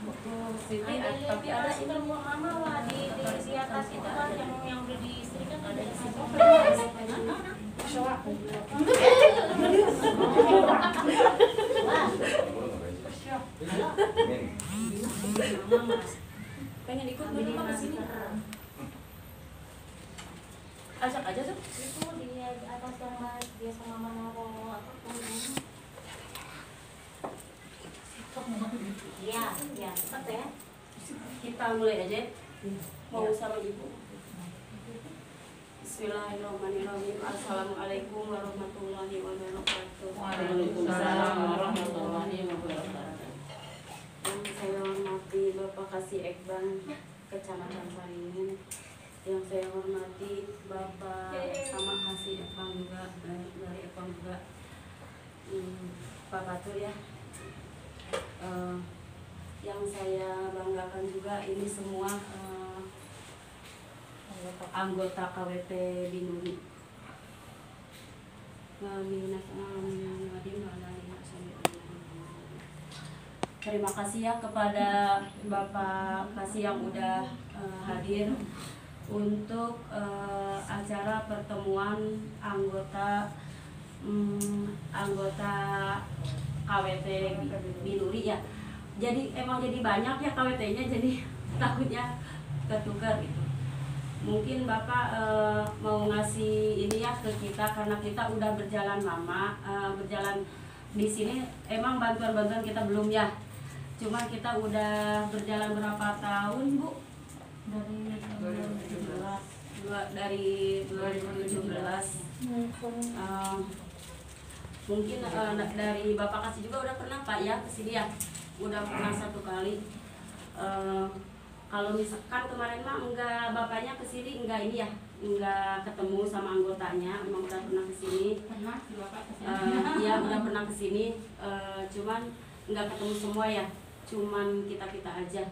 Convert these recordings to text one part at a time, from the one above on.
Siti, tapi ada sih kalau mama wah di atas itu kan yang udah diistrikan ada di situ. Pengen ikut dulu ke sini. Ajak aja tuh. Itu di atas yang dia sama mama naruh apa Iya, iya, cepat ya. Kita mulai aja. Mau sama ibu. Bismillahirrahmanirrahim. Assalamualaikum warahmatullahi wabarakatuh. Waalaikumsalam warahmatullahi wabarakatuh. Yang saya hormati Bapak Kasih Ekban, Kecamatan Paringin. Yang saya hormati Bapak sama Kasih Ekban juga, dari Ekban juga. Pak Batur ya. Yang saya banggakan juga ini semua anggota KWP Binuri. Terima kasih ya kepada Bapak Kasih yang udah hadir untuk acara pertemuan anggota KWT Binuri ya. Jadi emang jadi banyak ya KWT-nya, jadi takutnya ketukar gitu. Mungkin Bapak mau ngasih ini ya ke kita karena kita udah berjalan lama, berjalan di sini emang bantuan-bantuan kita belum ya. Cuma kita udah berjalan berapa tahun, Bu? Dari 2017. Mungkin dari Bapak Kasih juga udah pernah Pak ya kesini ya, udah pernah 1 kali. Kalau misalkan kemarin mah enggak bapaknya kesini, enggak ini ya, enggak ketemu sama anggotanya, emang udah pernah kesini. Pernah si Bapak kesini? Iya udah pernah kesini, cuman enggak ketemu semua ya, cuman kita aja.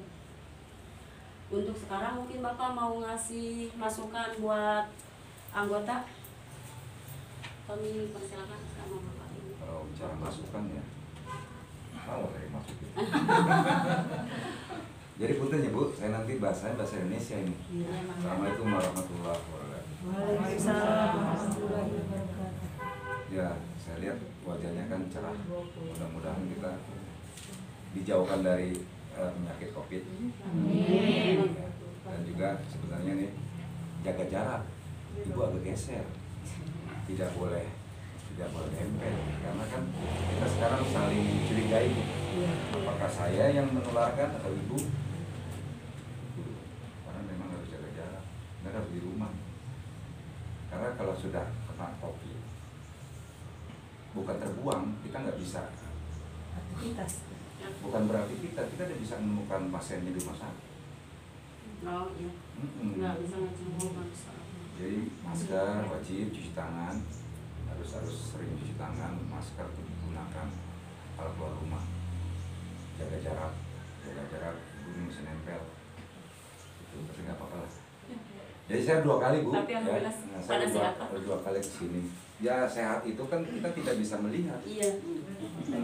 Untuk sekarang mungkin Bapak mau ngasih masukan buat anggota, kami persilakan sama Bapak ini. Kalau bicara masukan ya, tahu saya masukin. Jadi puntennya Bu, saya nanti bahasa Indonesia ini. Assalamualaikum warahmatullahi wabarakatuh. Waalaikumsalam warahmatullahi wabarakatuh. Ya, saya lihat wajahnya kan cerah. Mudah-mudahan kita dijauhkan dari penyakit COVID. Amin. Dan juga sebenarnya nih jaga jarak. Ibu agak geser. Tidak boleh nempel karena kan kita sekarang saling curigai. Apakah saya yang menularkan atau ibu? Karena memang harus jaga jarak, dan harus di rumah. Karena kalau sudah kena COVID, bukan terbuang, kita nggak bisa Aktivitas. bukan berarti kita tidak bisa menemukan pasiennya di rumah sakit. Oh iya, nggak bisa ngecenggung, nggak bisa. Jadi masker wajib, cuci tangan harus sering cuci tangan, masker itu digunakan kalau keluar rumah. Jaga jarak, ibu bisa nempel. Itu tapi nggak apa-apa lah. Jadi saya 2 kali Bu, Tapi ya. pada Saya sehat. 2 kali kesini. Ya sehat itu kan kita tidak bisa melihat. Iya.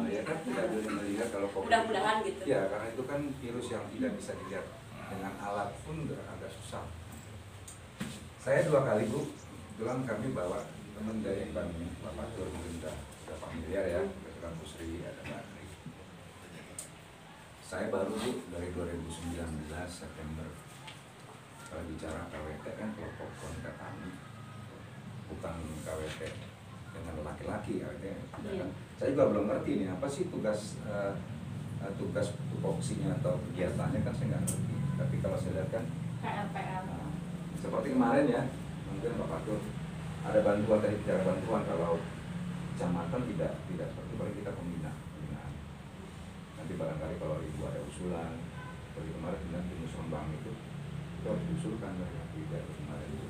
Ya kan tidak boleh melihat kalau COVID. Mudah-mudahan gitu. Ya karena itu kan virus yang tidak bisa dilihat dengan alat pun agak susah. Saya 2 kali Bu, kebetulan kami bawa teman dari Bandung, Pak Batur mungkin sudah familiar ya, kebetulan Bu Sri, ada Mbak Tri. Saya baru Bu dari 2019 September. Kalau bicara KWT kan kelompok wanita tani, bukan KWT dengan laki-laki KWT. Iya. Saya juga belum ngerti nih apa sih tugas tupoksinya atau kegiatannya kan saya nggak ngerti. Tapi kalau saya lihat kan PR. seperti kemarin ya, mungkin Pak Batur ada bantuan, tadi bicara bantuan, kalau kecamatan tidak seperti paling kita pembinaan. Nanti barangkali kalau ibu ada usulan, seperti kemarin dengan Timus Rembang itu harus diusulkan dari tidak kemarin itu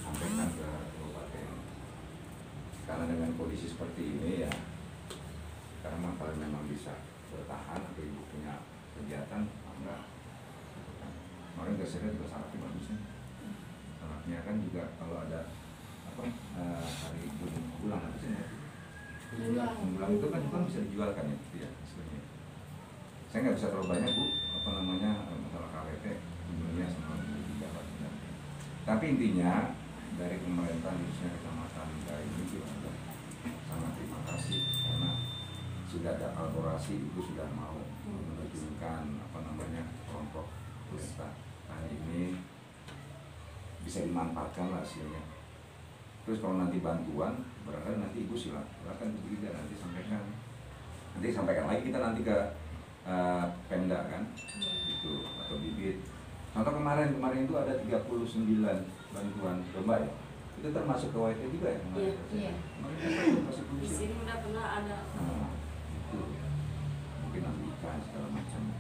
sampaikan ke kabupaten. Karena dengan kondisi seperti ini ya, karena kalau memang bisa bertahan atau ibu punya kegiatan, enggak. Kemarin gesernya juga sangat bagus nih. Sangatnya kan juga kalau ada hari bulan apa sih? Bulan itu kan juga bisa dijual kan ya, sebenarnya. Saya nggak bisa terlalu banyak Bu, apa namanya masalah KWT dunia sama jabat. Tapi intinya dari pemerintah khususnya kecamatan dari ini juga sangat terima kasih karena sudah ada kolaborasi, Ibu sudah mau menerjunkan apa namanya kelompok desa tani ini bisa dimanfaatkan lah hasilnya. Terus kalau nanti bantuan, barangkali nanti Ibu silakan juga nanti sampaikan lagi kita nanti ke Pemda kan, itu atau bibit. Contoh kemarin itu ada 39 bantuan domba ya. Itu termasuk ke WT juga ya kemarin. Iya. Di sini udah pernah ada. Nah, itu mungkin ikan segala macam.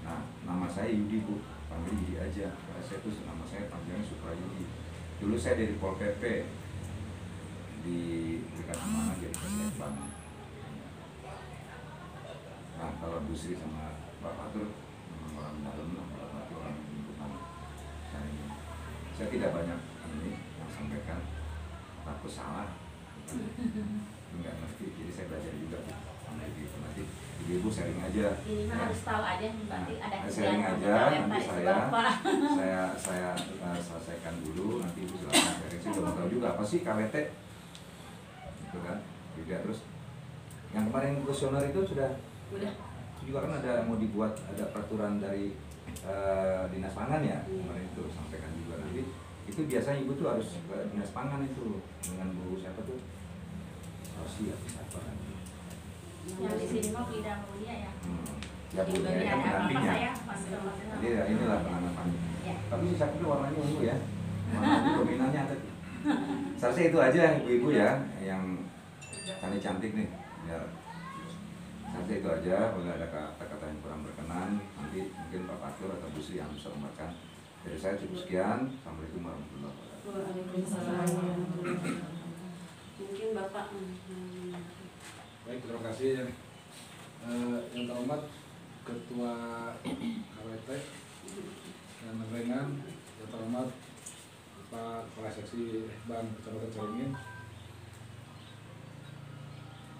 Nah, nama saya Yudi Bu, panggil Yudi aja. Karena saya tuh nama saya panjangnya Supra Yudi. Dulu saya dari Pol PP di dekat mana jadi Kesehatan. Nah, kalau Bu Sri sama Pak Fatur memang orang dalam lah, berarti orang lingkungan. Nah, ini saya tidak banyak ini yang sampaikan, takut salah, nggak ngerti, jadi saya belajar juga sama itu nanti ibu sharing aja. Ini mah harus tahu aja, berarti ada sharing kerjaan aja, yang nanti saya selesaikan dulu, nanti ibu silakan sharing. Saya udah mau tahu juga apa sih KWT, gitu kan? Juga terus yang kemarin kuesioner itu sudah juga kan ada mau dibuat ada peraturan dari dinas pangan ya kemarin itu sampaikan juga nanti itu biasanya ibu tuh harus ke dinas pangan itu dengan Bu siapa tuh Rosi ya siapa kan yang di sini mau tidak mulia ya. Ya Bu ya kan pendampingnya jadi ya, inilah penanaman ya. Tapi si sapi itu warnanya ungu ya warna dominannya ada seharusnya itu aja yang ibu-ibu ya yang cantik nih biar nanti itu aja, kalau ada kata-kata yang kurang berkenan, nanti mungkin Pak Fatur atau Bu Sri yang bisa membacakan. Dari saya cukup sekian, Assalamualaikum warahmatullahi wabarakatuh. Waalaikumsalam. Mungkin Bapak. Baik, terima kasih yang terhormat Ketua KWT dan Rengan, yang terhormat Pak Kepala Seksi Bank Kecamatan Caringin.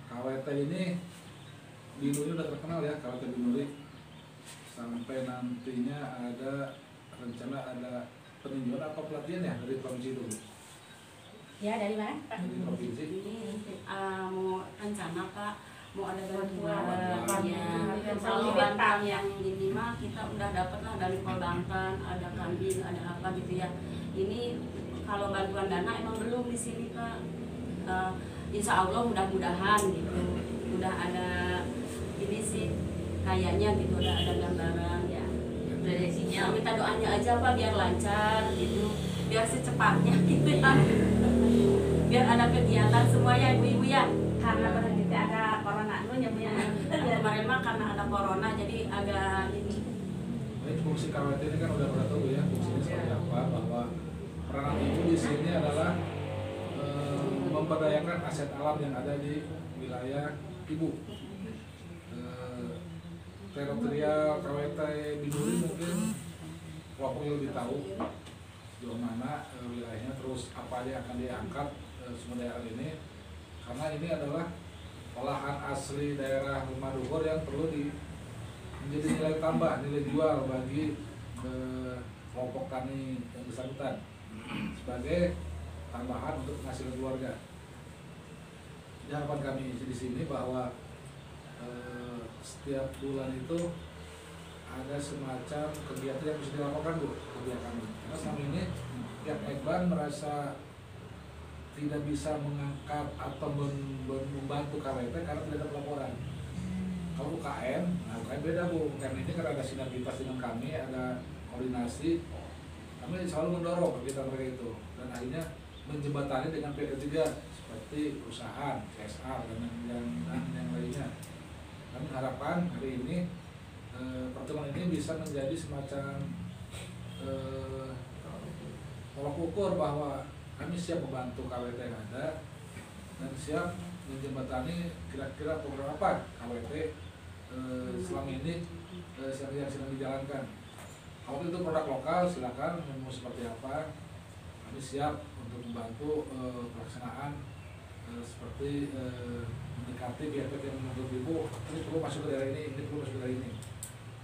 KWT ini di Nuri udah terkenal ya, KWT di Nuri. Sampai nantinya ada rencana ada peninjauan apa pelatihan ya dari provinsi dulu. Ya dari mana Pak? Dari provinsi. Ini mau rencana Pak, mau ada bantuan. Bantuan. Ya, kalau bantuan yang ini mah kita udah dapat lah dari Pol Banten, ada kambing, ada apa gitu ya. Ini kalau bantuan dana emang belum di sini Pak. Insya Allah mudah-mudahan gitu, udah ada ini sih kayaknya gitu, udah ada gambaran ya. Dari sinyal minta doanya aja Pak biar lancar gitu, biar secepatnya gitu ya. Biar ada kegiatan semuanya ibu-ibu ya. Karena berarti ada corona dulu ya Bu ya. Kemarin mah karena ada corona jadi agak ini. Baik, fungsi KWT ini kan udah pada tahu ya fungsinya seperti apa, bahwa peranan ibu di sini adalah memberdayakan aset alam yang ada di wilayah ibu. Teritorial KWT Binuri mungkin waktunya lebih tahu sejauh mana wilayahnya, terus apa aja yang akan diangkat sumber daya alam ini, karena ini adalah olahan asli daerah Rumah Duhur yang perlu menjadi nilai tambah, nilai jual bagi kelompok tani yang bersangkutan sebagai tambahan untuk penghasilan keluarga. Harapan kami di sini bahwa setiap bulan itu ada semacam kegiatan yang bisa dilakukan Bu, kegiatan kami. Karena selama ini pihak Ekban merasa tidak bisa mengangkat atau membantu KWT karena tidak ada pelaporan. Kalau UKM, nah UKM beda Bu. UKM ini karena ada sinergitas dengan kami, ada koordinasi, kami selalu mendorong kegiatan mereka itu, dan akhirnya menjembatani dengan pihak ketiga seperti perusahaan, CSR dan yang lainnya. Kami harapkan hari ini pertemuan ini bisa menjadi semacam tolak ukur bahwa kami siap membantu KWT yang ada dan siap menjembatani kira-kira program apa KWT selama ini yang sedang dijalankan. Kalau itu produk lokal silakan mau seperti apa, kami siap untuk membantu pelaksanaan seperti mendekati pihak yang menurut ibu ini perlu masuk ke daerah ini perlu masuk ke daerah ini.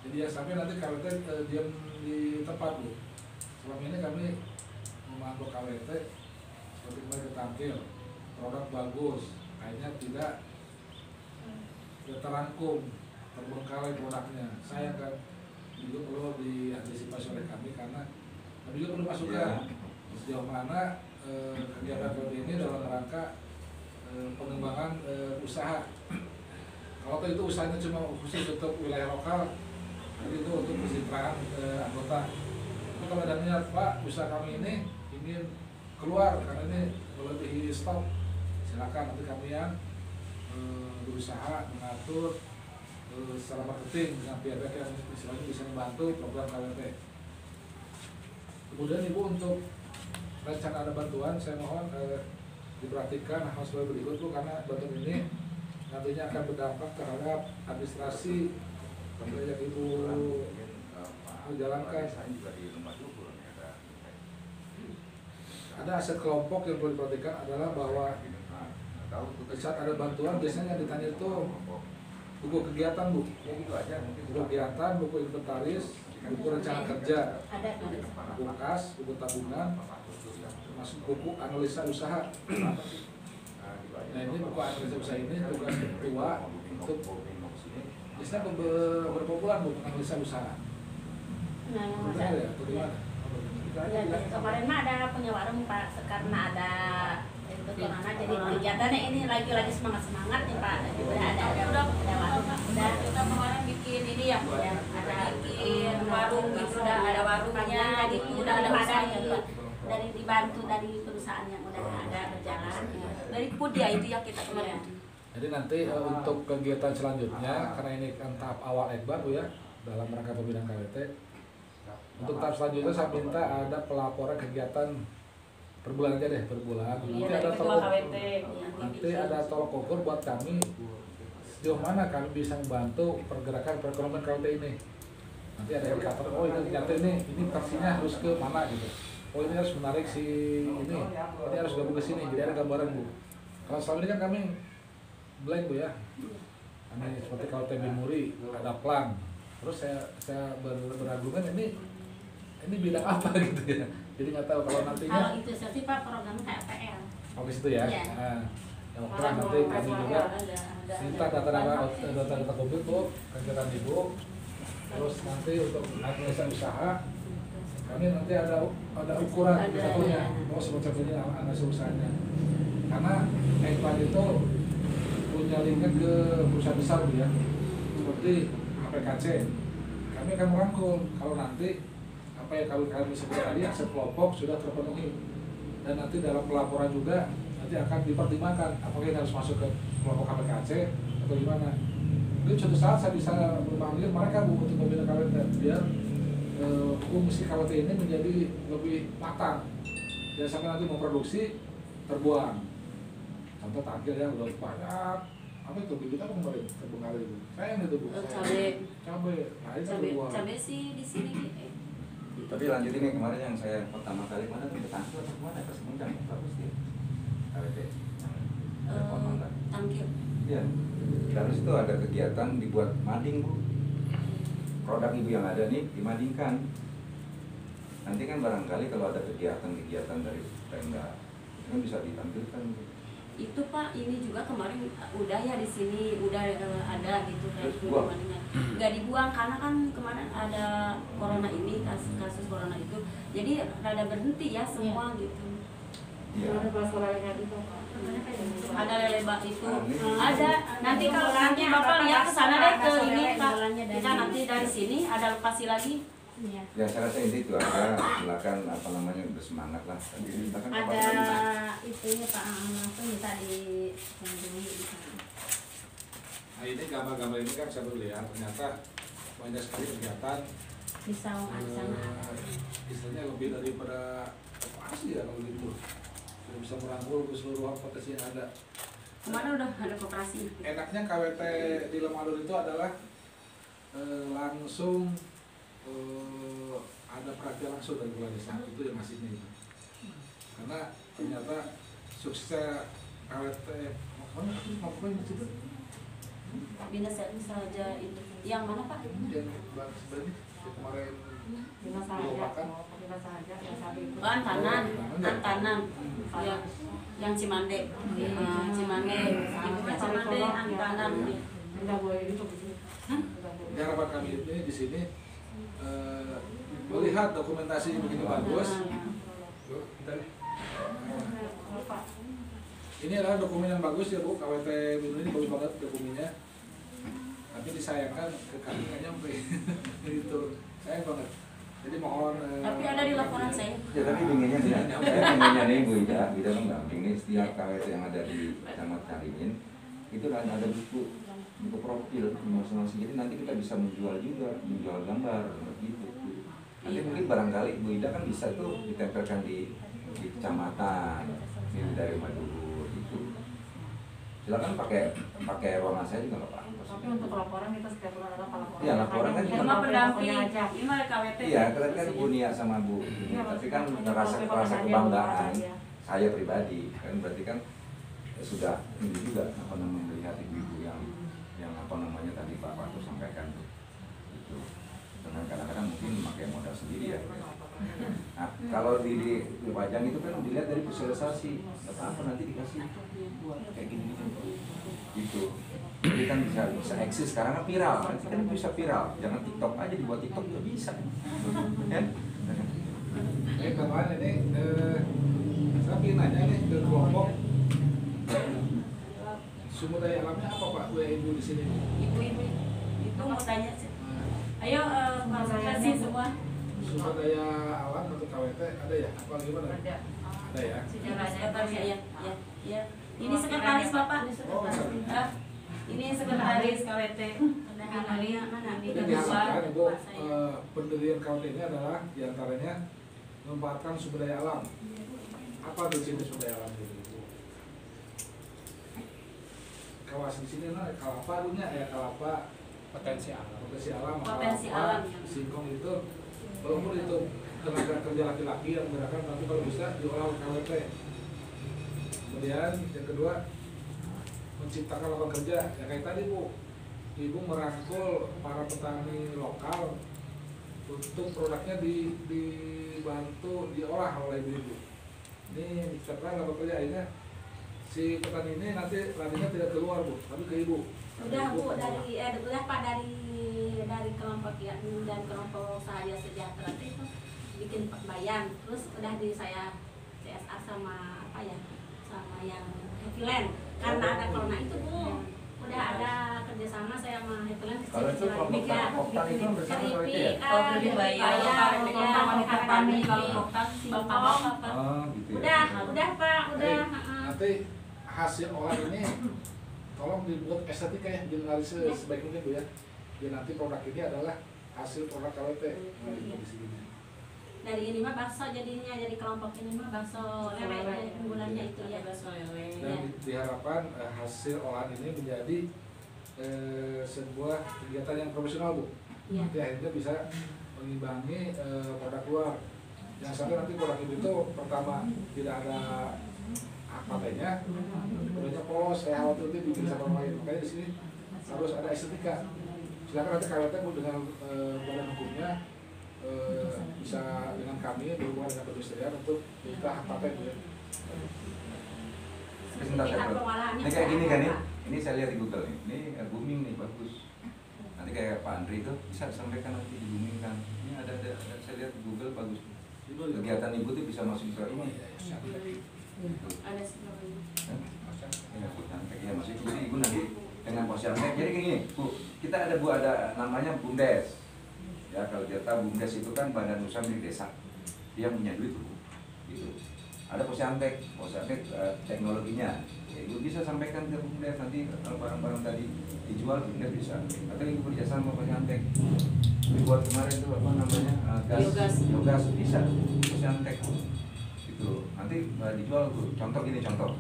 Jadi ya sampai nanti KWT diam di tempat Bu. Selama ini kami memantau KWT seperti kemarin tampil, produk bagus, kayaknya tidak terangkum, terbengkalai produknya. Sayang kan, itu perlu diantisipasi oleh kami karena kami juga perlu masukan sejauh mana kegiatan KWT ini dalam rangka pengembangan usaha. Kalau itu usahanya cuma khusus untuk wilayah lokal, jadi itu untuk kesejahteraan anggota. Tapi kalau ada niat Pak, usaha kami ini ingin keluar karena ini melebihi stok, silakan nanti kami yang berusaha mengatur secara marketing dengan pihak-pihak yang istilahnya bisa membantu program KWT. Kemudian Ibu untuk rencana ada bantuan, saya mohon diperhatikan hal sebagai berikut Bu, karena bantuan ini nantinya akan berdampak terhadap administrasi yang Ibu menjalankan. Ada aset kelompok yang perlu diperhatikan adalah bahwa saat ada bantuan biasanya yang ditanya itu buku kegiatan Bu, buku kegiatan, buku inventaris, buku rencana kerja, buku kas, buku tabungan, termasuk buku analisa usaha. Nah ini buku analisa usaha ini tugas ketua untuk biasanya beberapa bulan Bu analisa usaha. Nah, Betul ya? Bagaimana? ya, kemarin mah ada punya warung Pak, karena ada itu corona jadi kegiatannya ini lagi semangat nih Pak. Udah warung, udah kita kemarin bikin ini ya, ada bikin warung gitu, udah ada warungnya gitu, udah ada usahanya dari dibantu dari perusahaan yang udah ada berjalan dari food ya itu yang kita kemarin. Jadi nanti untuk kegiatan selanjutnya, karena ini kan tahap awal Ekbar Bu ya, dalam rangka pembinaan KWT. Untuk tahap selanjutnya saya minta ada pelaporan kegiatan per bulan aja deh, per bulan. Nanti ada tolok ukur buat kami sejauh mana kami bisa membantu pergerakan perekonomian KWT ini. Nanti ada indikator, oh ini ternyata ini versinya harus ke mana gitu. Oh ini harus menarik si ini harus gabung ke sini, jadi ada gambaran Bu. Kalau selama ini kan kami blank Bu ya. Kami seperti KWT Bimuri, ada plan. Terus saya berargumen ini bidang apa gitu ya. Jadi nggak tahu kalau nantinya. Kalau itu sih Pak program KPL. Oh ke situ ya. Iya. Nah, yang plan nanti kami juga minta data komplit Bu, kegiatan Ibu. Terus nanti untuk analisa usaha kami nanti ada ukuran satunya, mau seperti ini analisa usahanya. Karena Ekpan itu punya lingkup ke perusahaan besar Bu ya, seperti APKC. Kami akan merangkul kalau nanti apa yang kami sebut tadi aset kelompok sudah terpenuhi, dan nanti dalam pelaporan juga nanti akan dipertimbangkan apakah ini harus masuk ke kelompok APKC atau gimana. Jadi suatu saat saya bisa memanggil mereka Bu untuk membina KWT biar fungsi KWT ini menjadi lebih matang. Jangan sampai nanti memproduksi terbuang. Contoh takil yang udah banyak, apa itu kita kemarin terbengkalai itu. Sayang itu Bu. Cabai. Nah, itu terbuang. Cabai sih di sini. Tapi lanjut ini kemarin yang saya pertama kali mana tuh Tangkil atau mana ke Semundang bagus dia. KWT. Tangkil. Iya. Terus itu ada kegiatan dibuat mading Bu. Produk Ibu yang ada nih dimadingkan. Nanti kan barangkali kalau ada kegiatan dari Pemda itu kan bisa ditampilkan Bu. Itu Pak, ini juga kemarin udah ya di sini udah ada gitu kayak pemadingan. Nggak dibuang karena kan kemarin ada corona ini kasus corona itu, jadi rada berhenti ya semua gitu. Iya. Ada leleba itu, ada nanti kalau nanti Bapak lihat ke sana deh ke ini Kak. Kita nanti dari sini ada lokasi lagi. Ya saya rasa ini itu aja, silakan apa namanya bersemangat lah. Tadi kita kan Ada itunya Pak, langsung minta dikunjungi di sana. Nah ini gambar-gambar ini kan saya lihat ternyata banyak sekali kegiatan. Pisau di sana. Istilahnya lebih daripada koperasi ya kalau gitu. Sudah bisa merangkul ke seluruh potensi yang ada. Kemana udah ada koperasi? Enaknya KWT di Lemalur itu adalah langsung ada perhatian langsung dari kepala desa, itu yang aslinya itu. Karena ternyata sukses KWT mau Bina saja itu. Yang mana Pak? Yang sebenarnya kemarin Bina saja yang satu itu. Oh, Antanan. Yang Cimande. Cimande. Ibunya Cimande, Antanan. Tidak boleh itu di sini. harapan kami ini di sini melihat dokumentasi begini bagus. Yuk, kita lihat. Ini adalah dokumen yang bagus ya Bu, KWT Binu ini bagus banget dokumennya. Tapi disayangkan ke kami nggak nyampe. Itu sayang banget. Jadi mohon. Tapi ada di laporan saya. Ya tapi binginnya nih Bu Ida kan gampang nih, setiap KWT yang ada di Kecamatan Caringin itu ada buku profil masing-masing, jadi nanti kita bisa menjual gambar gitu. Nanti mungkin barangkali Bu Ida kan bisa tuh ditempelkan di kecamatan ini dari Madura gitu. Silakan pakai ruangan saya juga nggak apa-apa. Tapi untuk laporan kita setiap bulan ada laporan. Iya, laporan kan Cuma pendamping, ini mah KWT. Iya, kan Bu Nia sama Bu ini, tapi kan rasa kebanggaan saya pribadi kan berarti kan sudah ini juga apa namanya melihat ibu-ibu yang apa namanya tadi Pak Pato sampaikan tuh itu. Karena kadang-kadang mungkin memakai modal sendiri ya. Nah, kalau di pajang itu kan dilihat dari sosialisasi, apa nanti dikasih kayak gini gitu. Jadi kan bisa eksis sekarang kan viral, nanti kan bisa viral. Jangan TikTok aja, dibuat TikTok juga bisa. Ya? Kawan ini saya ingin nanya nih ke kelompok sumber daya alamnya apa Pak? Bu Ibu di sini. Ibu-ibu itu mau tanya sih. Ayo konsultasi semua. Sumber daya alam untuk KWT ada ya? Apa gimana? Ada. Ada ya. Sekretaris ya. Ini sekretaris Bapak. Ini sekretaris KWT. Hari mana? Jadi diharapkan Ibu pendirian KWT ini adalah diantaranya memanfaatkan sumber daya alam. Apa tuh jenis sumber daya alam itu? Kawasan di sini lah, kalapa punya ya kalapa potensi alam singkong itu walaupun itu tenaga kerja laki-laki yang menggunakan, tapi kalau bisa diolah KWT. Kemudian yang kedua menciptakan lapangan kerja ya kayak tadi Bu, Ibu merangkul para petani lokal untuk produknya dibantu diolah oleh Ibu. Ini menciptakan lapangan kerja, akhirnya si petani ini nanti larinya tidak keluar Bu, tapi ke Ibu. Udah Bu, udah Pak dari kelompok ya, dan kelompok saya sejahtera itu bikin bayang, terus udah di saya CSR sama apa ya, sama yang Happyland, karena ada corona itu Bu, udah ada kerjasama saya sama Happyland. Kalau itu kelompok tani itu bersama KWT ya? Beli bayang, wanita tani, kalau Poktan Bangkok. Gitu ya. Udah Pak, udah. Nanti hasil olah ini tolong dibuat estetika ya, generalisir sebaik mungkin Bu ya. Jadi nanti produk ini adalah hasil produk KWT. Dari ini mah bakso jadinya, jadi kelompok ini mah bakso lele unggulannya itu ya, bakso lele. Dan diharapkan hasil olahan ini menjadi sebuah kegiatan yang profesional Bu. Iya. Nanti akhirnya bisa mengimbangi produk luar. Jangan sampai nanti produk itu pertama tidak ada patentnya, kemudian polos, saya khawatir itu bikin sama orang lain. Makanya di sini harus ada estetika. Silakan nanti KWT Bu dengan badan hukumnya bisa dengan kami berhubungan dengan perindustrian untuk minta hak paten ya. Sebentar saya ini kayak gini kan ini saya lihat di Google nih, ini booming nih bagus. Nanti kayak Pak Andri itu bisa sampaikan nanti di booming kan. Ini ada saya lihat di Google bagus. Kegiatan Ibu tuh bisa masuk ke ini. Ada sebelumnya. Ya maksudnya jadi Ibu nanti dengan posyantek. Jadi gini Bu, kita ada namanya BUMDes. Ya kalau dia tahu BUMDes itu kan badan usaha milik desa. Dia punya duit Bu. Gitu. Ada posyantek teknologinya. Ya, Ibu bisa sampaikan ke BUMDes nanti kalau barang-barang tadi dijual BUMDes bisa. Atau Ibu kerjasama sama posyantek. Dibuat kemarin itu apa namanya biogas bisa posyantek. Itu nanti dijual tuh, contoh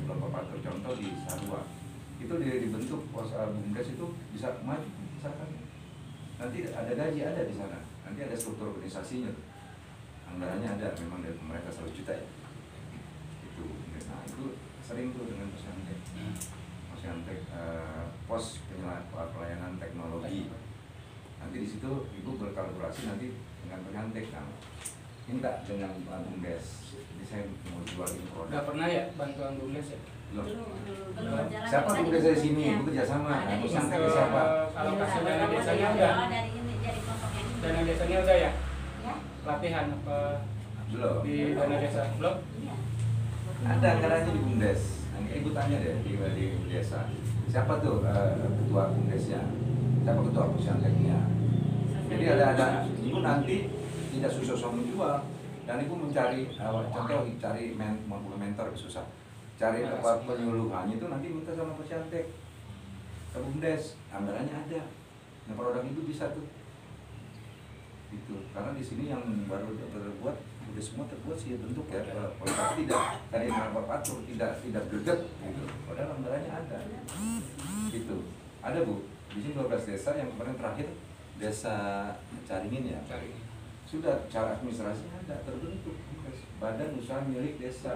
Bapak Patur, contoh di Sarua itu dibentuk BUMDes itu bisa maju misalkan nanti ada gaji ada di sana, nanti ada struktur organisasinya tuh, anggarannya ada memang dari pemerintah 100 juta ya itu. Nah itu sering tuh dengan posyantek Posyantek, pos pelayanan teknologi. Nanti di situ ibu berkolaborasi nanti dengan Posyantek, kan minta dengan BUMDes. Jadi saya mau jualin produk. Nggak pernah ya bantuan BUMDes ya? Loh, Belum berjalan. siapa Tadi BUMDes dari sini? Ibu kerjasama. Ada di Posyantek desa. siapa? Alokasi dana Dari desanya udah. dari ini dari kelompok ini. Dana desanya udah ya? Ya. Latihan apa Belum. di dana desa? Belum? Iya. Ada anggarannya di BUMDes. Nanti ibu tanya deh di desa. Siapa tuh ketua BUMDesnya? Siapa ketua Posyanteknya? Jadi ada ibu nanti tidak susah menjual, dan ibu mencari contoh cari mentor susah, cari apa penyuluhannya itu nanti minta sama Posyantek ke BUMDes, anggarannya ada. Nah produk itu bisa tuh, itu karena di sini yang baru terbuat udah semua terbuat sih bentuk ya, kalau tidak tadi kenapa patur tidak greget gitu, padahal anggarannya ada, gitu. Ada Bu, di sini 12 desa yang kemarin terakhir desa Caringin ya. Cari. Sudah cara administrasi ada terbentuk badan usaha milik desa.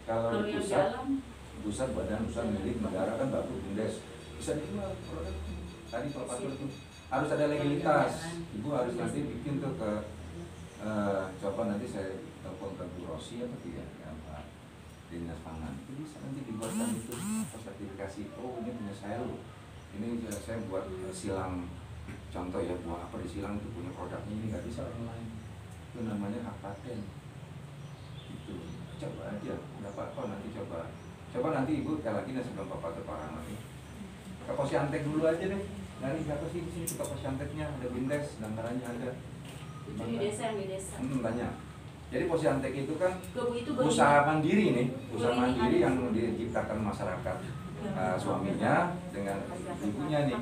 Kalau Kalau yang pusat badan usaha milik negara kan baru BUMDes bisa dijual produk. Tadi Pak Patur itu harus ada legalitas. Ibu harus nanti bikin tuh ke coba nanti saya telepon ke Bu Rosi apa tidak ya Pak Dinas Pangan itu bisa nanti dibuatkan itu sertifikasi. Oh ini punya saya loh. Ini saya buat silang. Contoh ya, buah apa disilang itu punya produknya, ini nggak bisa orang lain. Itu namanya hak paten. Itu coba aja, nggak apa-apa nanti coba nanti ibu sekali lagi sebelum Bapak terparang nanti ke Posyantek dulu aja deh. Dari siapa sih di sini ke Posyanteknya ada BUMDes, anggarannya ada. Itu di desa yang di desa. Banyak. Jadi Posyantek itu kan Itu usaha mandiri nih, usaha mandiri yang diciptakan masyarakat, suaminya dengan ibunya nih.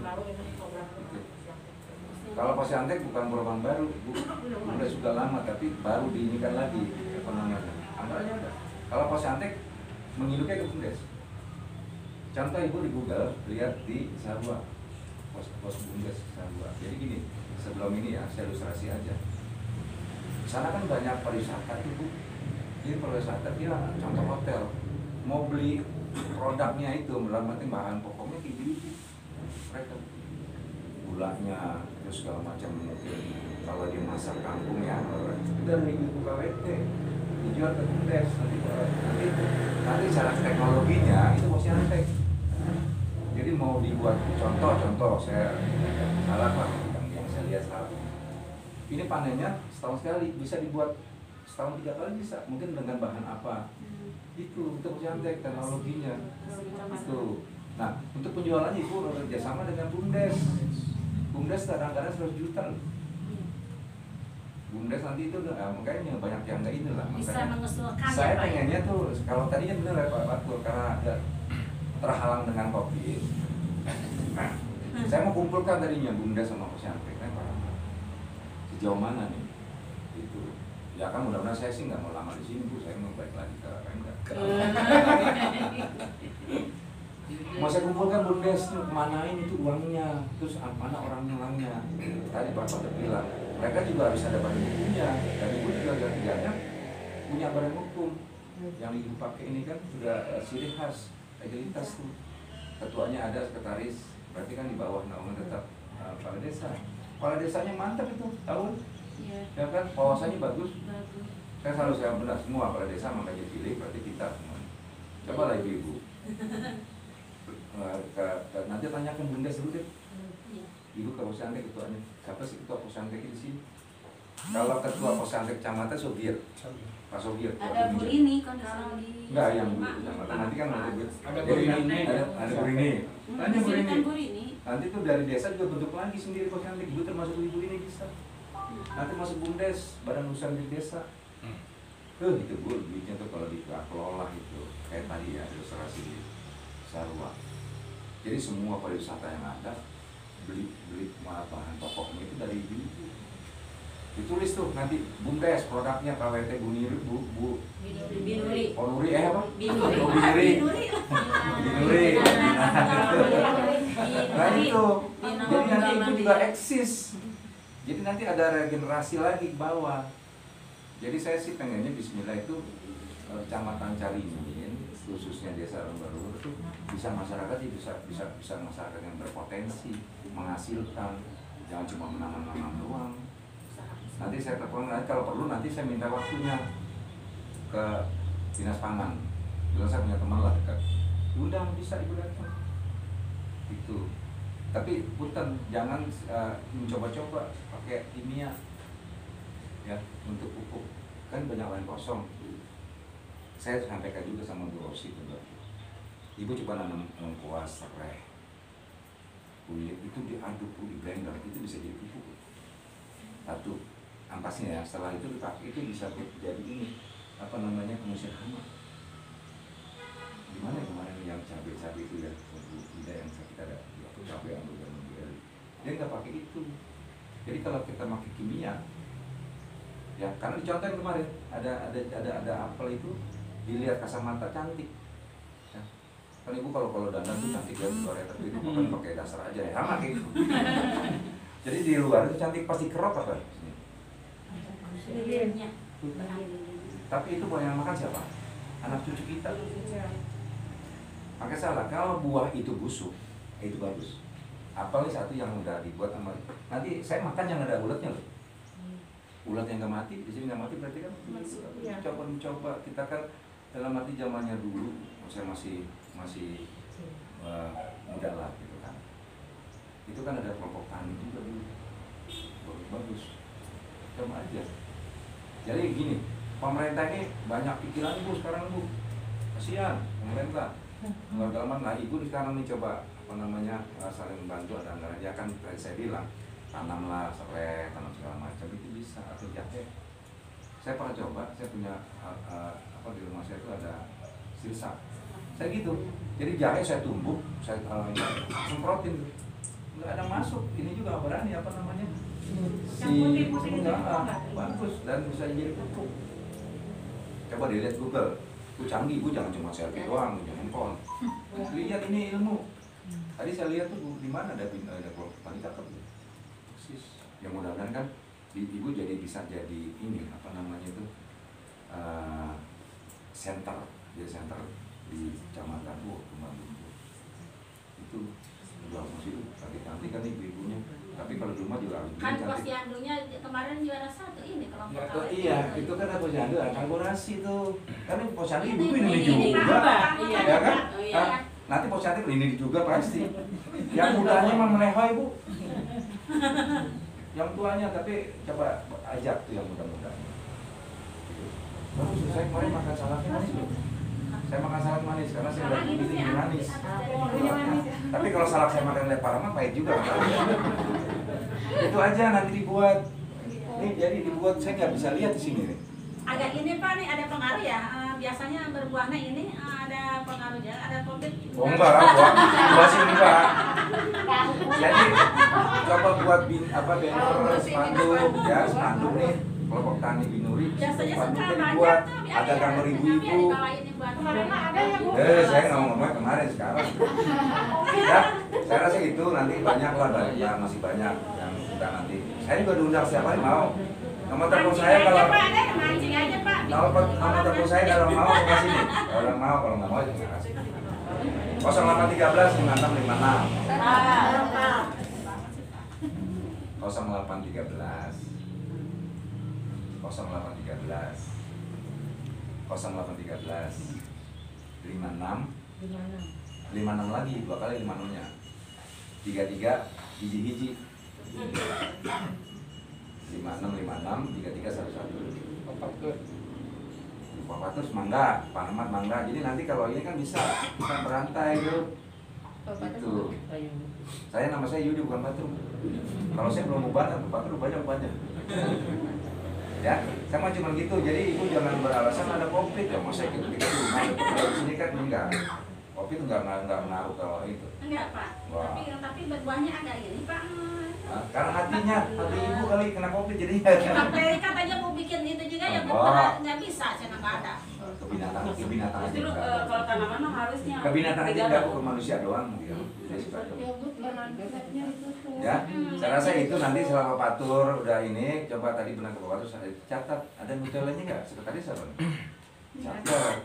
Kalau Posyantek bukan program baru, Bu. Udah sudah lama tapi baru diinikan lagi ekonominya. Anggarannya ada. Kalau Posyantek menginduknya ke BUMDes. Contoh ibu di Google lihat di Sarua, pos BUMDes Sarua. Jadi gini, sebelum ini ya saya ilustrasi aja. Di sana kan banyak pariwisata itu, Bu. Jadi pariwisata dia contoh hotel, mau beli produknya itu berarti bahan pokoknya tinggi mereka. Gulanya terus segala macam, mungkin kalau dia masak kampung ya itu dari ibu KWT dijual ke BUMDes nanti cara teknologinya itu Posyantek. Jadi mau dibuat contoh saya salah Pak yang saya lihat salah, ini panennya setahun sekali, bisa dibuat setahun 3 kali bisa, mungkin dengan bahan apa itu Posyantek teknologinya itu. Nah untuk penjualannya ibu kerjasama dengan BUMDes. BUMDes kadang-kadang 100 juta loh. BUMDes nanti itu makanya banyak yang nggak ini lah. Bisa mengusulkan Saya ya, Pak. pengennya tuh kalau tadinya bener ya Pak Patur karena ada terhalang dengan COVID. Nah, saya mau kumpulkan tadinya BUMDes sama Posyantek kan Pak. Sejauh mana nih? Itu. Ya kan mudah-mudahan saya sih nggak mau lama di sini Bu, saya mau balik lagi ke Pemda. Mau saya kumpulkan BUMDes kemanain itu uangnya, terus mana orangnya. Tadi Pak Patur bilang mereka juga harus ada badan hukumnya, dan ibu juga kerjanya punya badan hukum yang ibu pakai ini kan sudah ciri khas legalitas tuh. Ketuanya ada, sekretaris, berarti kan di bawah naungan tetap kepala desa. Kepala desanya mantap itu, tahu? Iya. Ya kan, wawasannya bagus. Bagus. Saya selalu saya benar semua kepala desa makanya pilih, berarti kita semua. Coba lah ibu-ibu. Nanti tanya ke BUMDes dulu deh. Iya. Ibu ke Posyantek ketuanya. Siapa sih ketua Posyantek di sini? Kalau ketua Posyantek kecamatan Sogir, Pak Sogir. Ada Bu Rini kan kalau di Enggak yang Bu kecamatan. Nanti kan nanti Ada Bu jadi Rini. ada Bu Rini. Tanya Bu Rini. Bu Rini. Nanti tuh dari desa juga bentuk lagi sendiri Posyantek. Ibu termasuk ibu ini bisa. Nanti masuk BUMDes, badan usaha milik desa. Gitu Bu, duitnya tuh kalau dikelola itu kayak tadi ya ilustrasi di Sarua. Jadi semua pariwisata yang ada beli bahan pokoknya itu dari ibu. Ditulis tuh nanti BUMDes produknya KWT Binuri Onuri apa? Binuri. Nah itu. Jadi nanti itu juga eksis. Jadi nanti ada regenerasi lagi ke bawah. Jadi saya sih pengennya Bismillah itu Kecamatan Caringin khususnya desa Lumbar-Luhur itu bisa masyarakat bisa masyarakat yang berpotensi menghasilkan, jangan cuma menanam-nanam doang. Nanti saya telepon, kalau perlu nanti saya minta waktunya ke dinas pangan. Bilang saya punya teman lah dekat, undang bisa ibu datang. Itu. Tapi punten jangan mencoba-coba pakai kimia ya untuk pupuk, kan banyak lahan kosong. Saya sampaikan juga sama Bu Rosi itu, ibu coba nanam lengkuas, serai, kulit itu diaduk di blender itu bisa jadi pupuk. Satu ampasnya ya, setelah itu dipakai itu bisa jadi ini apa namanya pengusir hama. Gimana kemarin yang cabai itu ya, tidak yang kita ada cabai yang dia nggak pakai itu. Jadi kalau kita pakai kimia ya, karena dicontohin kemarin ada apel itu dilihat kasar mata cantik ya. Kan ibu kalau dandan tuh cantik ya luar ya, tapi itu bukan pakai dasar aja ya, sama kayak gitu. Jadi di luar itu cantik pasti kerok apa? Tapi itu mau yang makan siapa? Anak cucu kita. Makanya salah, kalau buah itu busuk, itu bagus. Apel ini satu yang udah dibuat sama, nanti saya makan yang ada uletnya loh. Ulat yang nggak mati, di sini nggak mati berarti kan coba kita kan dalam arti zamannya dulu, saya masih muda lah gitu kan. Itu kan ada kelompok tani juga dulu, bagus. Coba aja. Jadi gini, pemerintah ini banyak pikiran Bu sekarang Bu, kasihan pemerintah. Dalam lah ibu sekarang nih coba apa namanya saling membantu, ada anggaran ya kan saya bilang tanamlah serai, tanam segala macam itu bisa, atau jahe. Saya pernah coba, saya punya apa di rumah saya itu ada sirsa. Saya gitu. Jadi jahe saya tumbuk, saya semprotin tuh. Nggak ada masuk. Ini juga berani apa namanya? Bagus dan bisa jadi pupuk. Coba dilihat Google. Bu canggih, Bu jangan cuma selfie doang, jangan handphone. Lihat ini ilmu. Tadi saya lihat tuh di mana ada kelompok tani cakep. Ya mudah-mudahan kan ibu jadi bisa jadi ini apa namanya itu center, jadi center di kecamatan Lumbar-Luhur itu udah masih cantik kan ibu-ibunya, tapi kalau di rumah juga harus kan posyandunya kemarin juara 1 ini kelompok ya, KWT. iya itu kan posyandu kolaborasi tuh kan posyandu ibu ini ini juga iya, ya kan iya. nanti posyandu ini juga pasti yang mudanya mah melehoi Bu, yang tuanya tapi coba ajak tuh yang muda-muda. Bagus, saya kemarin makan salad manis loh. Saya makan salad manis karena saya udah bikin manis. Tapi kalau salad saya makan lepar mah pahit juga. Itu aja nanti dibuat. Ini jadi dibuat, saya nggak bisa lihat di sini nih. Agak ini Pak nih ada pengaruh ya. Biasanya berbuahnya ini ada pengaruhnya, ada COVID. Oh enggak lah, buat sini Pak. Jadi coba buat banner spanduk ya, spanduk nih kelompok tani Binuri. Biasanya Spanduknya suka dibuat, banyak ada gambar ibu-ibu. Saya ngomong kemarin sekarang. Ya, saya rasa itu nanti banyak lah, masih banyak yang kita nanti. Saya juga diundang setiap hari mau. Nomor telepon saya kalau mancing aja Pak. nomor telepon saya kalau mau saya kasih nih. Kalau mau, kalau nggak mau ya nggak kasih. 0813 5656. 0813 56 lagi 2 kali 56 nya 33 hiji 56 33 11 Bapak terus mangga, Pak Ahmad mangga. Jadi nanti kalau ini kan bisa berantai gitu. Itu. Saya nama saya Yudi bukan Patrum. Kalau saya belum ubah, Patrum banyak. Ya, saya mau cuma gitu. Jadi ibu jangan beralasan ada COVID ya, masa gitu di sini kan enggak. COVID enggak ngaruh kalau itu. Enggak Pak. Wah. Tapi berbuahnya agak ini Pak. Nah, karena hati ibu kali kena COVID jadi. Sampai katanya mau bikin itu juga ya nggak bisa, saya nggak ada. Kebinatang Justru aja. kalau tanaman mah harusnya. Kebinatang aja enggak ke manusia doang gitu. Ya, saya rasa itu nanti selama Patur udah ini coba tadi benar ke Patur saya catat ada Nutellanya nggak? Sekretaris apa? catat.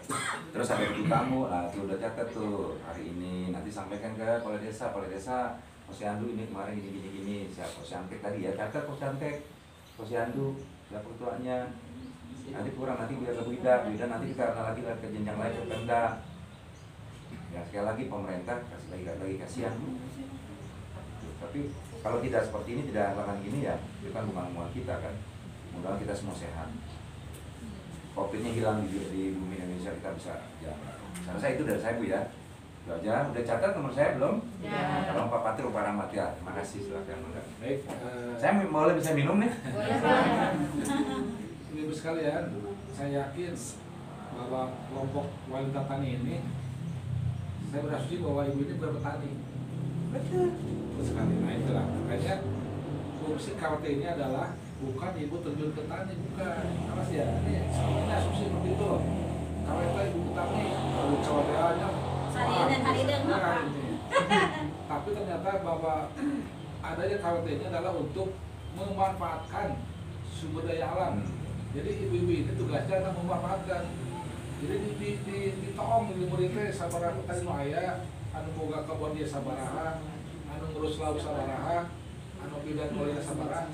Terus ada ibu tamu, nah itu udah catat tuh hari ini, nanti sampaikan ke kepala desa, Posyandu ini kemarin gini, siapa Posyantek tadi ya, catat Posyandu, siapa ketuanya, nanti kurang nanti biar ke Bu Ida nanti kita lagi ke jenjang lain ke Pemda. Ya sekali lagi pemerintah kasih lagi kasihan. Tapi kalau tidak seperti ini, tidak lakukan gini ya, itu kan bukan kita kan. Mudah-mudahan kita semua sehat. Covid-nya hilang di bumi Indonesia, kita bisa ya. Saya itu dari saya Bu ya. Itu aja. Udah catat nomor saya belum? Ya. Kalau Pak Patri, Pak Rahmat ya. Terima kasih, silakan. Baik, Saya boleh bisa minum nih? Ibu sekalian, saya yakin bahwa kelompok wanita tani ini, saya berasumsi bahwa ibu ini bukan petani. Betul sekali. Nah itulah makanya fungsi KWT ini adalah bukan ibu terjun ke tani, bukan. Awas ya, ini asumsi seperti itu loh. KWT ibu petani, kalau KWT-nya tapi ternyata bahwa adanya KWT ini adalah untuk memanfaatkan sumber daya alam. Jadi ibu-ibu ini tugasnya adalah memanfaatkan. Jadi di toong di muridnya sabaraha petani aya, anu boga kebon dia sabaraha, anu ngurus laut sabaraha, anu bidan kuliah sabaraha.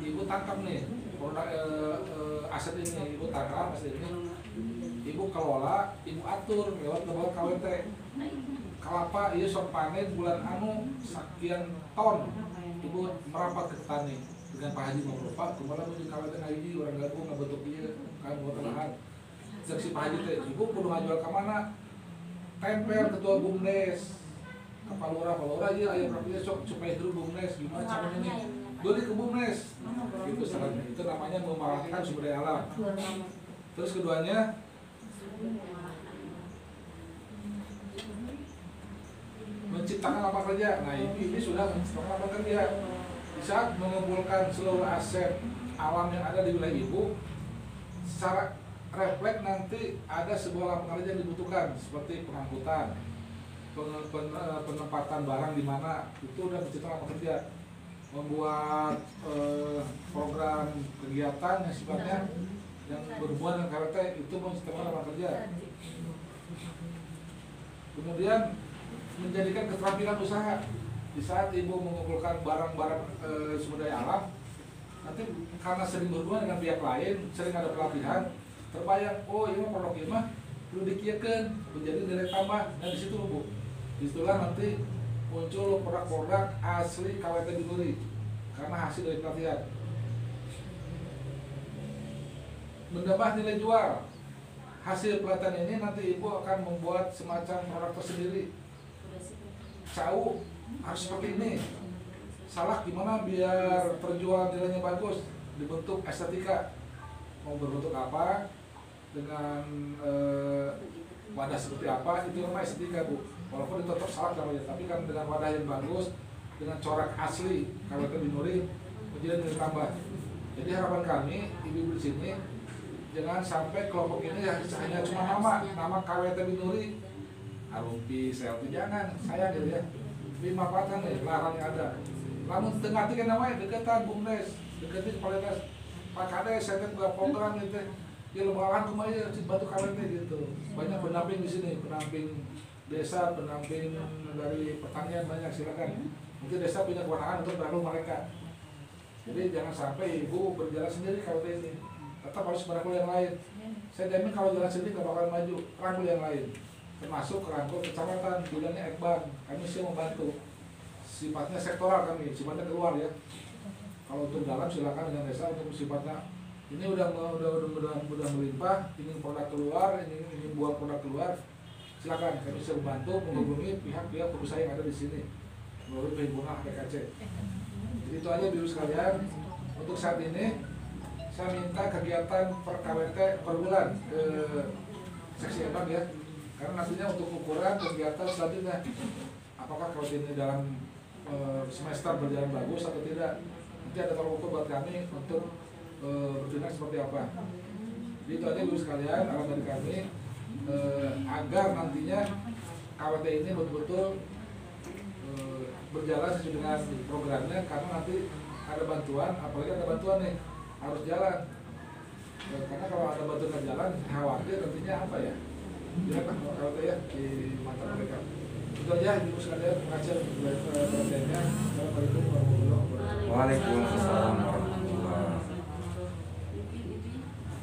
Ibu tangkap nih produk aset ini, ibu tangkap aset ini. Ibu kelola, ibu atur lewat lembaga KWT. Kelapa iya sok panen bulan anu sekian ton. Ibu merapat ke petani dengan Pak Haji ngobrol, Pak, kemana mau di KWT ngaji orang gabung ngebentuk ieu kan buat lahan. Cek si Pak Haji teh, ibu kudu ngajual ke mana? Tempel ketua BUMDes. Ke Palura ieu aya berapa sok supaya dulu BUMDes gimana caranya nih? Dulu ke BUMDes. Itu salahnya. Itu namanya memanfaatkan sumber daya alam. Terus keduanya menciptakan lapangan kerja. Nah ini sudah menciptakan lapangan kerja. Di saat mengumpulkan seluruh aset alam yang ada di wilayah ibu, secara refleks nanti ada sebuah lapangan kerja yang dibutuhkan seperti pengangkutan, penempatan barang di mana itu udah menciptakan lapangan kerja, membuat program kegiatan yang sifatnya yang berhubungan dengan KWT itu menciptakan lapangan kerja. Kemudian menjadikan keterampilan usaha. Di saat ibu mengumpulkan barang-barang sumber daya alam, nanti karena sering berhubungan dengan pihak lain, sering ada pelatihan, terbayang, oh ini produk ini mah perlu dikiakan menjadi nilai tambah. Nah di situ Bu, disitulah nanti muncul produk-produk asli KWT Binuri karena hasil dari pelatihan. Menambah nilai jual. Hasil pelatihan ini nanti ibu akan membuat semacam produk tersendiri. Cau harus seperti ini. Salak gimana biar terjual nilainya bagus, dibentuk estetika. Mau berbentuk apa, dengan wadah seperti apa, itu namanya estetika Bu. Walaupun itu tetap salak namanya, tapi kan dengan wadah yang bagus, dengan corak asli KWT Binuri menjadi nilai tambah. Jadi harapan kami ibu-ibu di sini jangan sampai kelompok ini hanya cuma nama KWT Binuri, Arumpi, Selfie, jangan, sayang gitu ya. Dimanfaatkan nih lahan yang ada. Namun tengah tiga namanya deketan BUMDes, deketin kepala dinas Pak Kades, saya kan buat program gitu. Ya lembaga kemarin bantu KWT gitu. Banyak pendamping di sini, pendamping desa, pendamping dari pertanian banyak, silakan. Mungkin desa punya kewenangan untuk merangkul mereka. Jadi jangan sampai ibu berjalan sendiri KWT ini. Tetap harus merangkul yang lain. Saya jamin kalau jalan sendiri gak bakal maju, rangkul yang lain. Termasuk rangkul kecamatan, bidangnya Ekban, kami siap membantu. Sifatnya sektoral kami, sifatnya keluar ya. Kalau untuk dalam silakan dengan desa, untuk sifatnya ini udah melimpah, ingin produk keluar, ingin buang produk keluar, silakan kami siap membantu menghubungi pihak-pihak perusahaan yang ada di sini melalui perhimpunan PKC. Jadi itu aja Ibu sekalian. Untuk saat ini saya minta kegiatan per KWT per bulan ke seksi Ekban ya. Karena nantinya untuk ukuran kegiatan selanjutnya, apakah KWT ini dalam semester berjalan bagus atau tidak, nanti ada tolak ukur buat kami untuk bertindak seperti apa. Jadi itu aja Ibu sekalian, arahan dari kami agar nantinya KWT ini betul-betul berjalan sesuai dengan programnya, karena nanti ada bantuan, apalagi ada bantuan nih harus jalan. Karena kalau ada batu ke jalan, khawatir nantinya apa ya? Ya kan kalau ya di mata mereka. Itu aja ibu sekalian mengajar perhatiannya. Assalamualaikum warahmatullahi wabarakatuh. Waalaikumsalam warahmatullahi wabarakatuh. Mungkin itu